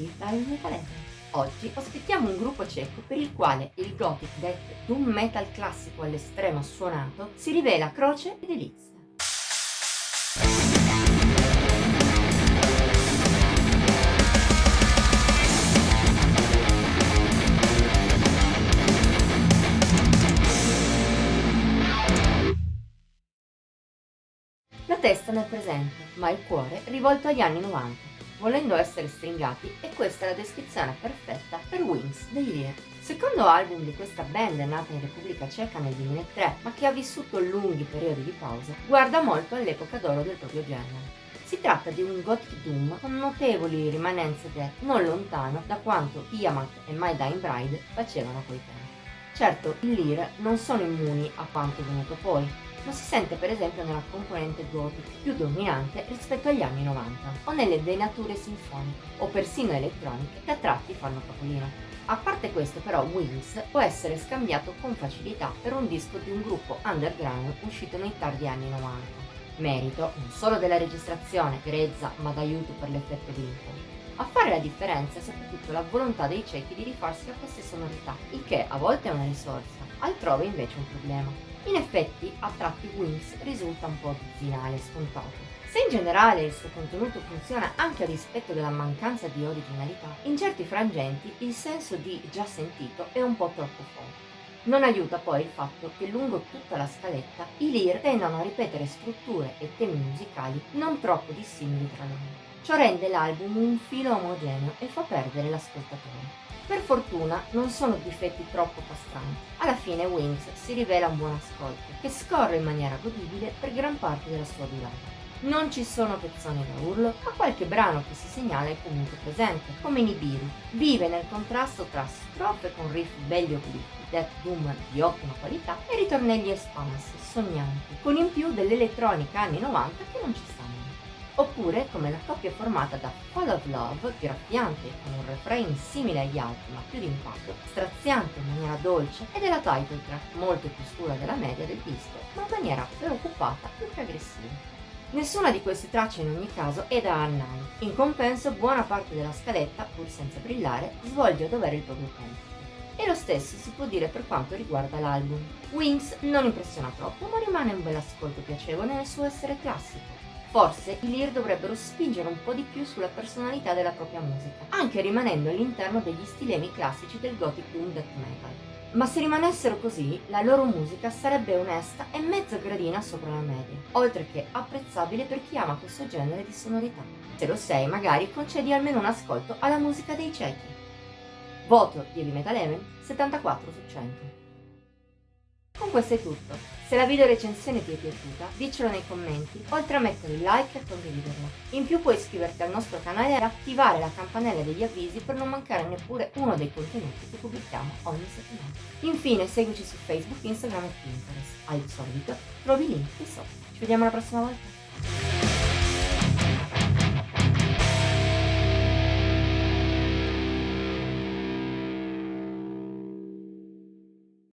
benvenuti da Heavy Metal Heaven. Oggi ospitiamo un gruppo ceco per il quale il gothic death doom metal classico all'estremo suonato si rivela croce e delizia. La testa nel presente, ma il cuore rivolto agli anni 90, volendo essere stringati, e questa è la descrizione perfetta per Wings degli Lear. Secondo album di questa band nata in Repubblica Ceca nel 2003, ma che ha vissuto lunghi periodi di pausa, guarda molto all'epoca d'oro del proprio genere. Si tratta di un gothic doom con notevoli rimanenze death, non lontano da quanto Tiamat e My Dying Bride facevano a quei tempi. Certo, i Lear non sono immuni a quanto venuto poi. Lo si sente per esempio nella componente gothic più dominante rispetto agli anni 90, o nelle venature sinfoniche, o persino elettroniche che a tratti fanno capolino. A parte questo però Wings può essere scambiato con facilità per un disco di un gruppo underground uscito nei tardi anni 90. Merito non solo della registrazione, grezza ma d'aiuto per l'effetto vintage. A fare la differenza è soprattutto la volontà dei cechi di rifarsi a queste sonorità, il che a volte è una risorsa, altrove invece un problema. In effetti, a tratti Wings risulta un po' dozzinale e scontato. Se in generale il suo contenuto funziona anche a dispetto della mancanza di originalità, in certi frangenti il senso di già sentito è un po' troppo forte. Non aiuta poi il fatto che lungo tutta la scaletta i Lear tendono a ripetere strutture e temi musicali non troppo dissimili tra loro. Ciò rende l'album un filo omogeneo e fa perdere l'ascoltatore. Per fortuna non sono difetti troppo castranti. Alla fine Wings si rivela un buon ascolto, che scorre in maniera godibile per gran parte della sua durata. Non ci sono pezzoni da urlo, ma qualche brano che si segnala è comunque presente, come Nibiru. Vive nel contrasto tra strofe con riff belli obliqui, death doom di ottima qualità, e ritornelli espansi, sognanti, con in più dell'elettronica anni 90 che non ci stanno. Oppure come la coppia formata da Fall of Love, graffiante con un refrain simile agli altri ma più d'impatto, straziante in maniera dolce, e della title track molto più scura della media del disco, ma in maniera preoccupata più che aggressiva. Nessuna di queste tracce in ogni caso è da annali. In compenso buona parte della scaletta, pur senza brillare, svolge a dovere il proprio compito. E lo stesso si può dire per quanto riguarda l'album. Wings non impressiona troppo, ma rimane un bel ascolto piacevole nel suo essere classico. Forse i Lear dovrebbero spingere un po' di più sulla personalità della propria musica, anche rimanendo all'interno degli stilemi classici del gothic doom death metal. Ma se rimanessero così, la loro musica sarebbe onesta e mezzo gradina sopra la media, oltre che apprezzabile per chi ama questo genere di sonorità. Se lo sei, magari concedi almeno un ascolto alla musica dei cechi. Voto di Heavy Metal Heaven 74 su 100. Con questo è tutto. Se la video recensione ti è piaciuta, diccelo nei commenti, oltre a mettere il like e a condividerla. In più puoi iscriverti al nostro canale e attivare la campanella degli avvisi per non mancare neppure uno dei contenuti che pubblichiamo ogni settimana. Infine seguici su Facebook, Instagram e Pinterest. Al solito trovi i link qui sotto. Ci vediamo la prossima volta.